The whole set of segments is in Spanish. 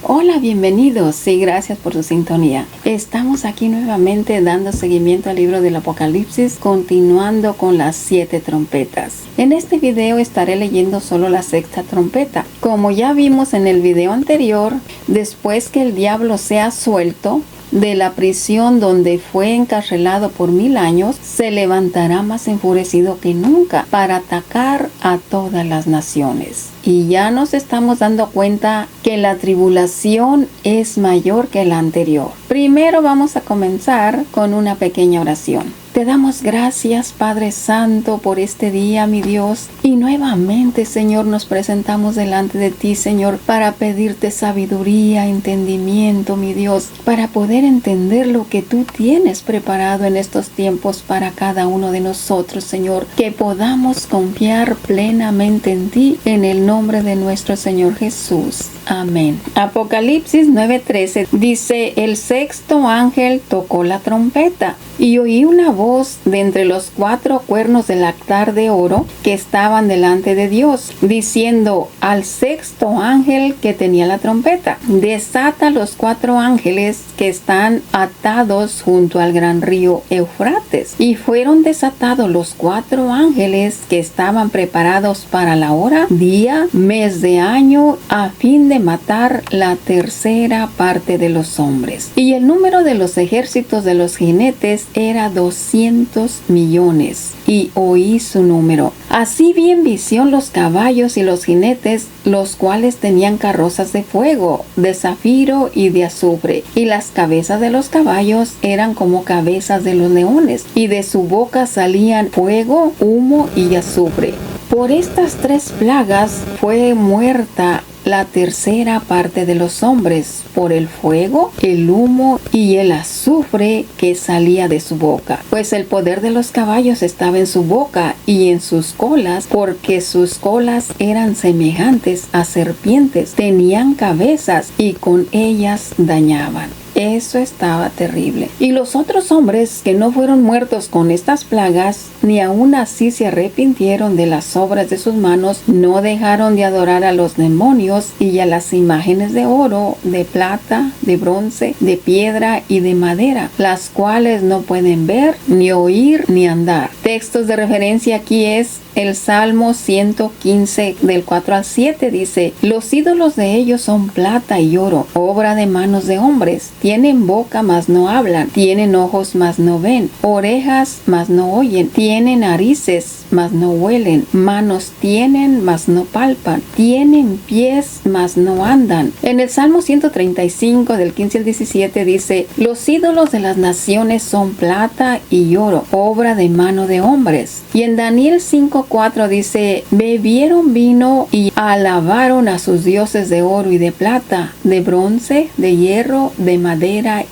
Hola, bienvenidos y gracias por su sintonía. Estamos aquí nuevamente dando seguimiento al libro del Apocalipsis, continuando con las 7 trompetas. En este video estaré leyendo solo la 6ª trompeta. Como ya vimos en el video anterior, después que el diablo sea suelto de la prisión donde fue encarcelado por 1000 años, se levantará más enfurecido que nunca para atacar a todas las naciones. Y ya nos estamos dando cuenta que la tribulación es mayor que la anterior. Primero vamos a comenzar con una pequeña oración. Te damos gracias, Padre Santo, por este día, mi Dios. Y nuevamente, Señor, nos presentamos delante de ti, Señor, para pedirte sabiduría, entendimiento, mi Dios, para poder entender lo que tú tienes preparado en estos tiempos para cada uno de nosotros, Señor. Que podamos confiar plenamente en ti, en el nombre de nuestro Señor Jesús. Amén. Apocalipsis 9:13 dice: el 6º ángel tocó la trompeta y oí una voz de entre los 4 cuernos del altar de oro que estaban delante de Dios, diciendo al 6º ángel que tenía la trompeta: desata los 4 ángeles que están atados junto al gran río Eufrates. Y fueron desatados los 4 ángeles que estaban preparados para la hora, día, mes de año, a fin de matar la 3ª parte de los hombres. Y el número de los ejércitos de los jinetes era 200 millones. Y oí su número. Así vi en visión los caballos y los jinetes, los cuales tenían carrozas de fuego, de zafiro y de azufre. Y las cabezas de los caballos eran como cabezas de los leones, y de su boca salían fuego, humo y azufre. Por estas 3 plagas fue muerta la 3ª parte de los hombres, por el fuego, el humo y el azufre que salía de su boca. Pues el poder de los caballos estaba en su boca y en sus colas, porque sus colas eran semejantes a serpientes, tenían cabezas y con ellas dañaban. Eso estaba terrible. Y los otros hombres que no fueron muertos con estas plagas, ni aún así se arrepintieron de las obras de sus manos, no dejaron de adorar a los demonios y a las imágenes de oro, de plata, de bronce, de piedra y de madera, las cuales no pueden ver, ni oír, ni andar. Textos de referencia aquí es el Salmo 115 del 4 al 7, dice: los ídolos de ellos son plata y oro, obra de manos de hombres. Tienen boca, mas no hablan. Tienen ojos, mas no ven. Orejas, mas no oyen. Tienen narices, mas no huelen. Manos tienen, mas no palpan. Tienen pies, mas no andan. En el Salmo 135 del 15 al 17 dice: los ídolos de las naciones son plata y oro, obra de mano de hombres. Y en Daniel 5:4 dice: bebieron vino y alabaron a sus dioses de oro y de plata, de bronce, de hierro, de madera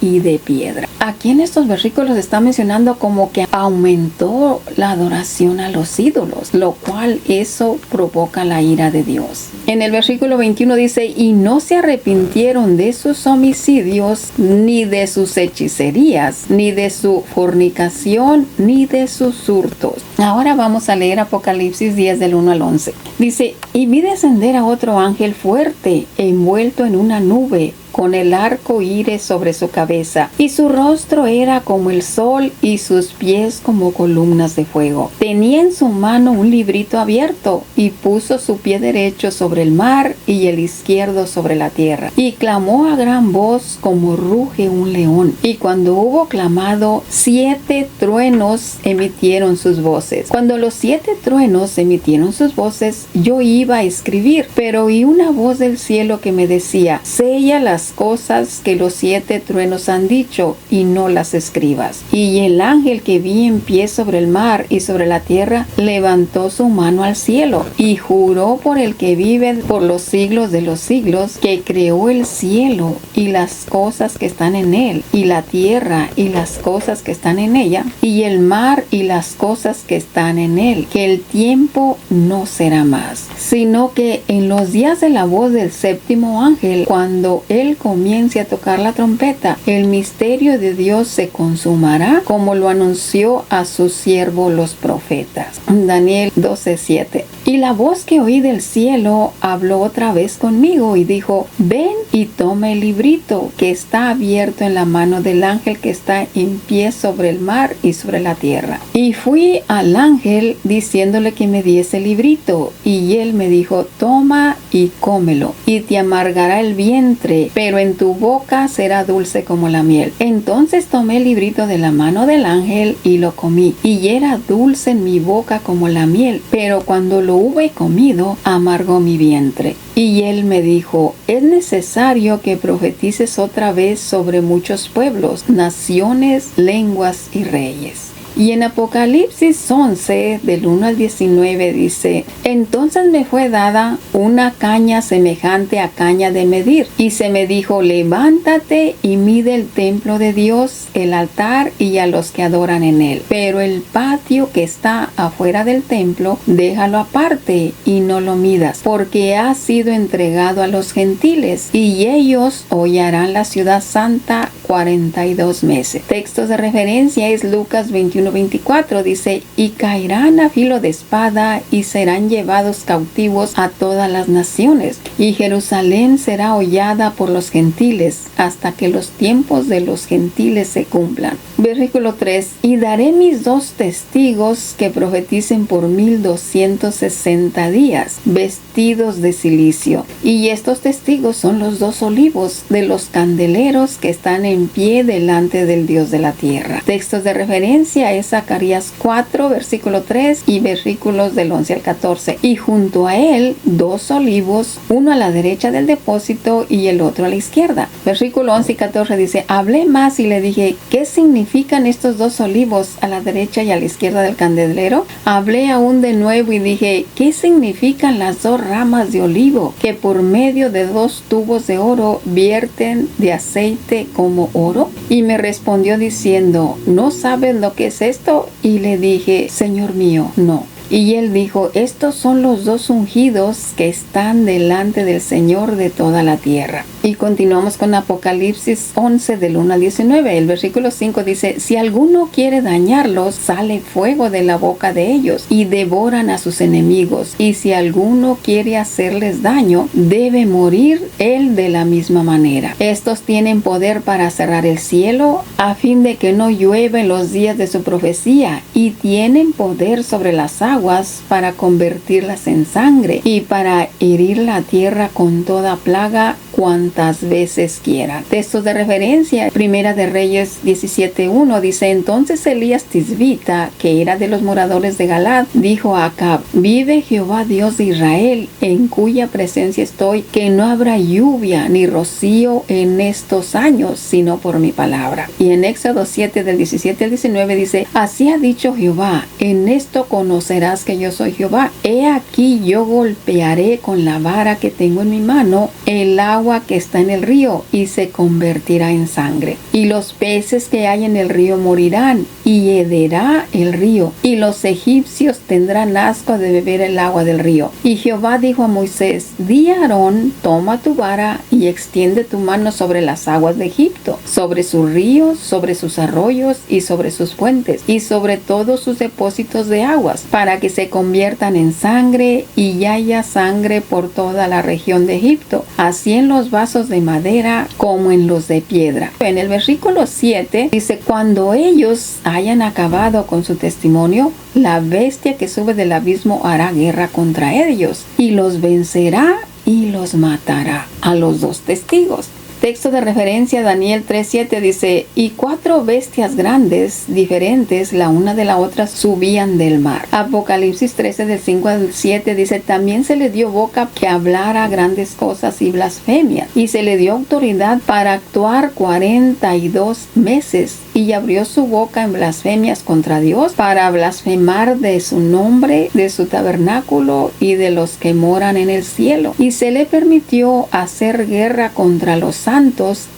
y de piedra. Aquí en estos versículos está mencionando como que aumentó la adoración a los ídolos, lo cual eso provoca la ira de Dios. En el versículo 21 dice: y no se arrepintieron de sus homicidios, ni de sus hechicerías, ni de su fornicación, ni de sus hurtos. Ahora vamos a leer Apocalipsis 10 del 1 al 11. Dice: y vi descender a otro ángel fuerte, envuelto en una nube, con el arco iris sobre su cabeza, y su rostro era como el sol y sus pies como columnas de fuego. Tenía en su mano un librito abierto, y puso su pie derecho sobre el mar y el izquierdo sobre la tierra, y clamó a gran voz como ruge un león. Y cuando hubo clamado, 7 truenos emitieron sus voces. Cuando los 7 truenos emitieron sus voces, yo iba a escribir, pero oí una voz del cielo que me decía: sella las cosas que los 7 truenos han dicho y no las escribas. Y el ángel que vi en pie sobre el mar y sobre la tierra levantó su mano al cielo y juró por el que vive por los siglos de los siglos, que creó el cielo y las cosas que están en él, y la tierra y las cosas que están en ella, y el mar y las cosas que están en él, que el tiempo no será más, sino que en los días de la voz del 7º ángel, cuando él comience a tocar la trompeta, el misterio de Dios se consumará, como lo anunció a su siervo los profetas. Daniel 12:7. Y la voz que oí del cielo habló otra vez conmigo y dijo: ven y toma el librito que está abierto en la mano del ángel que está en pie sobre el mar y sobre la tierra. Y fui al ángel diciéndole que me diese el librito, y él me dijo: toma y cómelo, y te amargará el vientre, pero en tu boca será dulce como la miel. Entonces tomé el librito de la mano del ángel y lo comí, y era dulce en mi boca como la miel, pero cuando lo hube comido, amargó mi vientre. Y él me dijo: es necesario que profetices otra vez sobre muchos pueblos, naciones, lenguas y reyes. Y en Apocalipsis 11, del 1 al 19 dice: entonces me fue dada una caña semejante a caña de medir, y se me dijo: levántate y mide el templo de Dios, el altar y a los que adoran en él. Pero el patio que está afuera del templo, déjalo aparte y no lo midas, porque ha sido entregado a los gentiles, y ellos hollarán la ciudad santa 42 meses. Textos de referencia es Lucas 21:24, dice: y caerán a filo de espada y serán llevados cautivos a todas las naciones, y Jerusalén será hollada por los gentiles hasta que los tiempos de los gentiles se cumplan. Versículo 3: y daré mis 2 testigos que profeticen por 1260 días, vestidos de cilicio. Y estos testigos son los 2 olivos de los candeleros que están en pie delante del Dios de la tierra. Textos de referencia es Zacarías 4, versículo 3 y versículos del 11 al 14. Y junto a él 2 olivos, uno a la derecha del depósito y el otro a la izquierda. Versículo 11 y 14 dice: hablé más y le dije: ¿qué significan estos 2 olivos a la derecha y a la izquierda del candelero? Hablé aún de nuevo y dije: ¿qué significan las 2 ramas de olivo que por medio de 2 tubos de oro vierten de aceite como oro? Y me respondió diciendo: ¿no sabes lo que es esto? Y le dije: Señor mío, no. Y él dijo: estos son los 2 ungidos que están delante del Señor de toda la tierra. Y continuamos con Apocalipsis 11 del 1 al 19. El versículo 5 dice: si alguno quiere dañarlos, sale fuego de la boca de ellos y devoran a sus enemigos. Y si alguno quiere hacerles daño, debe morir él de la misma manera. Estos tienen poder para cerrar el cielo a fin de que no llueva en los días de su profecía, y tienen poder sobre las aguas para convertirlas en sangre y para herir la tierra con toda plaga cuantas veces quieran. Textos de referencia: Primera de Reyes 17:1 dice: entonces Elías Tisbita, que era de los moradores de Galad, dijo a Acab: vive Jehová Dios de Israel, en cuya presencia estoy, que no habrá lluvia ni rocío en estos años, sino por mi palabra. Y en Éxodo 7 del 17 al 19 dice: así ha dicho Jehová, en esto conocerás que yo soy Jehová. He aquí yo golpearé con la vara que tengo en mi mano el agua que está en el río, y se convertirá en sangre, y los peces que hay en el río morirán, y hederá el río, y los egipcios tendrán asco de beber el agua del río. Y Jehová dijo a Moisés: di a Aarón: toma tu vara y extiende tu mano sobre las aguas de Egipto, sobre sus ríos, sobre sus arroyos y sobre sus fuentes, y sobre todos sus depósitos de aguas, para que se conviertan en sangre, y haya sangre por toda la región de Egipto, así en los vasos de madera como en los de piedra. En el versículo 7 dice: cuando ellos hayan acabado con su testimonio, la bestia que sube del abismo hará guerra contra ellos y los vencerá y los matará a los 2 testigos. Texto de referencia: Daniel 3:7 dice: y 4 bestias grandes, diferentes la una de la otra, subían del mar. Apocalipsis 13 del 5 al 7 dice: también se le dio boca que hablara grandes cosas y blasfemias, y se le dio autoridad para actuar 42 meses, y abrió su boca en blasfemias contra Dios, para blasfemar de su nombre, de su tabernáculo y de los que moran en el cielo. Y se le permitió hacer guerra contra los santos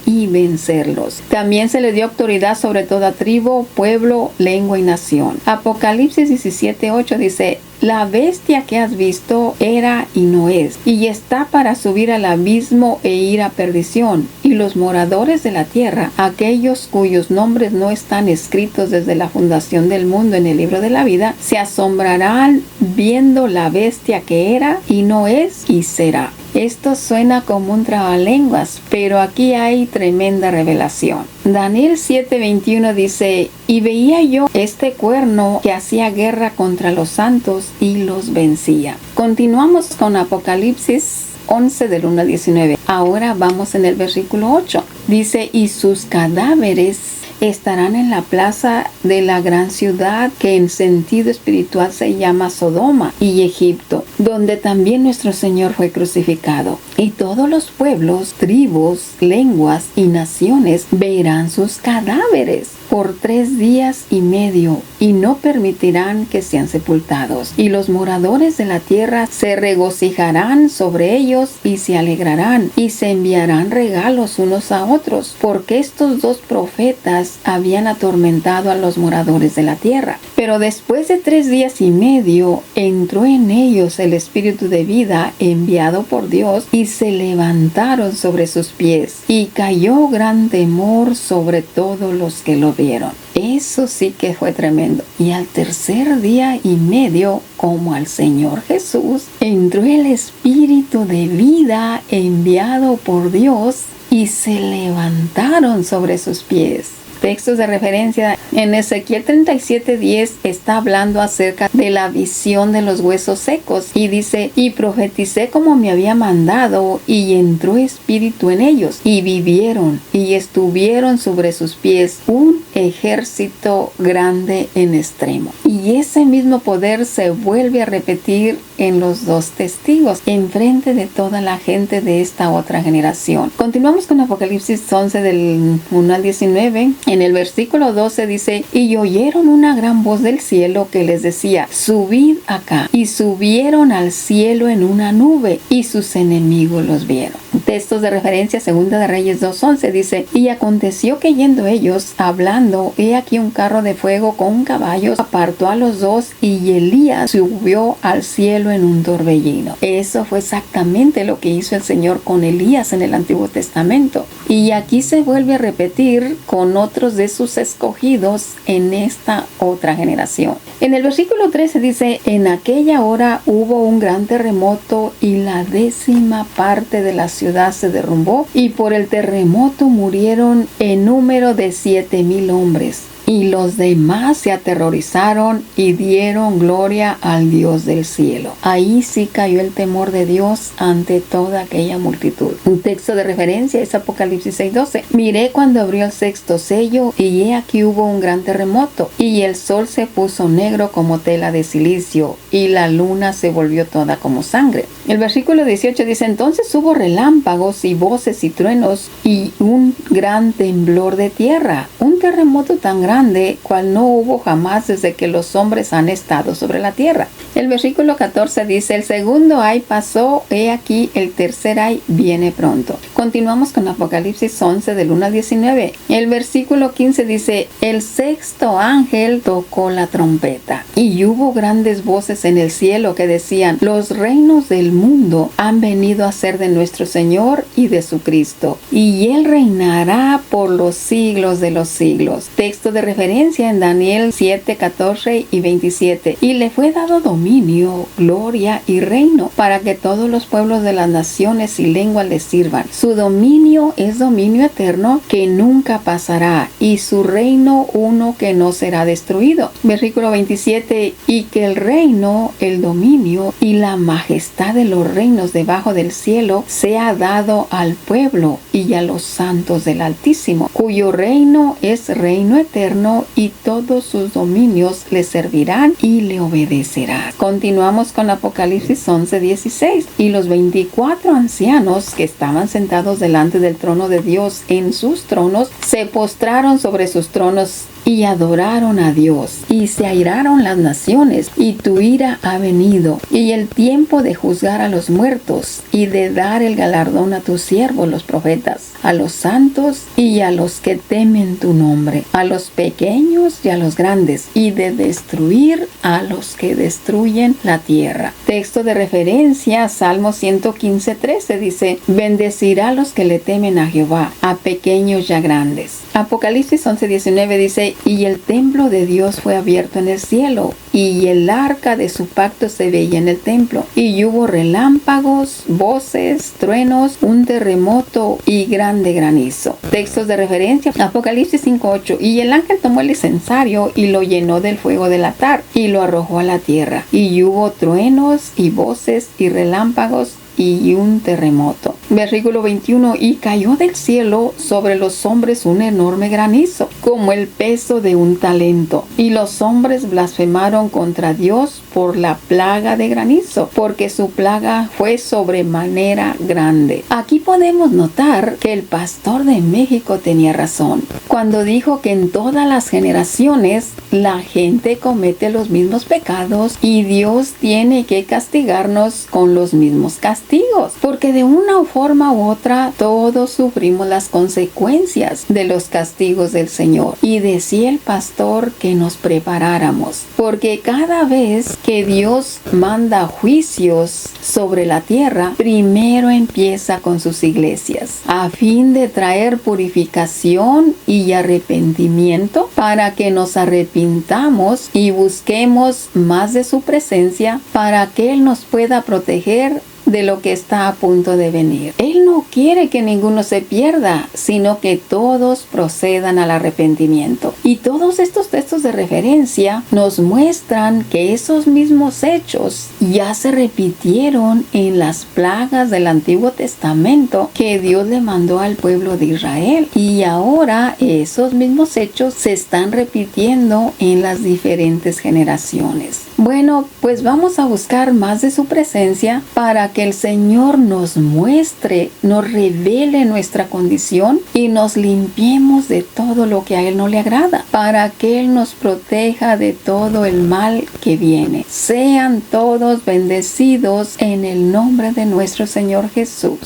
y vencerlos. También se le dio autoridad sobre toda tribu, pueblo, lengua y nación. Apocalipsis 17:8 dice: la bestia que has visto era y no es, y está para subir al abismo e ir a perdición. Y los moradores de la tierra, aquellos cuyos nombres no están escritos desde la fundación del mundo en el libro de la vida, se asombrarán viendo la bestia que era y no es y será. Esto suena como un trabalenguas, pero aquí hay tremenda revelación. Daniel 7:21 dice: y veía yo este cuerno que hacía guerra contra los santos y los vencía. Continuamos con Apocalipsis 11 del 1 al 19. Ahora vamos en el versículo 8. Dice: y sus cadáveres estarán en la plaza de la gran ciudad que en sentido espiritual se llama Sodoma y Egipto, donde también nuestro Señor fue crucificado. Y todos los pueblos, tribus, lenguas y naciones verán sus cadáveres por 3 días y medio y no permitirán que sean sepultados. Y los moradores de la tierra se regocijarán sobre ellos y se alegrarán y se enviarán regalos unos a otros, porque estos 2 profetas habían atormentado a los moradores de la tierra. Pero después de 3 días y medio entró en ellos el espíritu de vida enviado por Dios y se levantaron sobre sus pies y cayó gran temor sobre todos los que lo vieron. Eso sí que fue tremendo. Y al 3er día y medio, como al Señor Jesús, entró el espíritu de vida enviado por Dios y se levantaron sobre sus pies. Textos de referencia en Ezequiel 37:10 está hablando acerca de la visión de los huesos secos y dice: y profeticé como me había mandado y entró espíritu en ellos y vivieron y estuvieron sobre sus pies un ejército grande en extremo. Y ese mismo poder se vuelve a repetir en los 2 testigos en frente de toda la gente de esta otra generación. Continuamos con Apocalipsis 11 del 1 al 19. En el versículo 12 dice: y oyeron una gran voz del cielo que les decía: subid acá. Y subieron al cielo en una nube y sus enemigos los vieron. Textos de referencia: Segunda de Reyes 2:11 dice: y aconteció que yendo ellos hablando, he aquí un carro de fuego con caballos apartó a los 2 y Elías subió al cielo en un torbellino. Eso fue exactamente lo que hizo el Señor con Elías en el Antiguo Testamento. Y aquí se vuelve a repetir con otros de sus escogidos en esta otra generación. En el versículo 13 dice: en aquella hora hubo un gran terremoto y la 10ª parte de la ciudad se derrumbó y por el terremoto murieron en número de 7,000 hombres. Y los demás se aterrorizaron y dieron gloria al Dios del cielo. Ahí sí cayó el temor de Dios ante toda aquella multitud. Un texto de referencia es Apocalipsis 6:12. Miré cuando abrió el 6º sello y he aquí hubo un gran terremoto y el sol se puso negro como tela de silicio y la luna se volvió toda como sangre. El versículo 18 dice: entonces hubo relámpagos y voces y truenos y un gran temblor de tierra. Un terremoto tan grande cual no hubo jamás desde que los hombres han estado sobre la tierra. El versículo 14 dice: el segundo ay pasó, he aquí el tercer ay viene pronto. Continuamos con Apocalipsis 11 del 1 al 19. El versículo 15 dice: el 6º ángel tocó la trompeta y hubo grandes voces en el cielo que decían: los reinos del mundo han venido a ser de nuestro Señor y de su Cristo, y él reinará por los siglos de los siglos. Texto de referencia en Daniel 7, 14 y 27. Y le fue dado dominio, gloria y reino para que todos los pueblos de las naciones y lenguas le sirvan. Su dominio es dominio eterno que nunca pasará y su reino uno que no será destruido. Versículo 27. Y que el reino, el dominio y la majestad de los reinos debajo del cielo sea dado al pueblo y a los santos del Altísimo, cuyo reino es reino eterno y todos sus dominios le servirán y le obedecerán. Continuamos con Apocalipsis 11:16. Y los 24 ancianos que estaban sentados delante del trono de Dios en sus tronos se postraron sobre sus tronos y adoraron a Dios, y se airaron las naciones, y tu ira ha venido, y el tiempo de juzgar a los muertos, y de dar el galardón a tus siervos los profetas, a los santos y a los que temen tu nombre, a los pequeños y a los grandes, y de destruir a los que destruyen la tierra. Texto de referencia, Salmo 115:13 dice: bendecirá a los que le temen a Jehová, a pequeños y a grandes. Apocalipsis 11:19 dice: y el templo de Dios fue abierto en el cielo, y el arca de su pacto se veía en el templo, y hubo relámpagos, voces, truenos, un terremoto y grande granizo. Textos de referencia, Apocalipsis 5:8: y el ángel tomó el incensario y lo llenó del fuego del altar y lo arrojó a la tierra, y hubo truenos y voces y relámpagos y un terremoto. Versículo 21: y cayó del cielo sobre los hombres un enorme granizo, como el peso de un talento. Y los hombres blasfemaron contra Dios por la plaga de granizo, porque su plaga fue sobremanera grande. Aquí podemos notar que el pastor de México tenía razón cuando dijo que en todas las generaciones la gente comete los mismos pecados y Dios tiene que castigarnos con los mismos castigos, porque de una forma u otra todos sufrimos las consecuencias de los castigos del Señor. Y decía el pastor que nos preparáramos, porque cada vez que Dios manda juicios sobre la tierra, primero empieza con sus iglesias, a fin de traer purificación y arrepentimiento, para que nos arrepintamos y busquemos más de su presencia, para que Él nos pueda proteger de lo que está a punto de venir. Él no quiere que ninguno se pierda, sino que todos procedan al arrepentimiento. Y todos estos textos de referencia nos muestran que esos mismos hechos ya se repitieron en las plagas del Antiguo Testamento que Dios le mandó al pueblo de Israel. Y ahora esos mismos hechos se están repitiendo en las diferentes generaciones. Bueno, pues vamos a buscar más de su presencia para que el Señor nos muestre, nos revele nuestra condición y nos limpiemos de todo lo que a Él no le agrada, para que Él nos proteja de todo el mal que viene. Sean todos bendecidos en el nombre de nuestro Señor Jesús.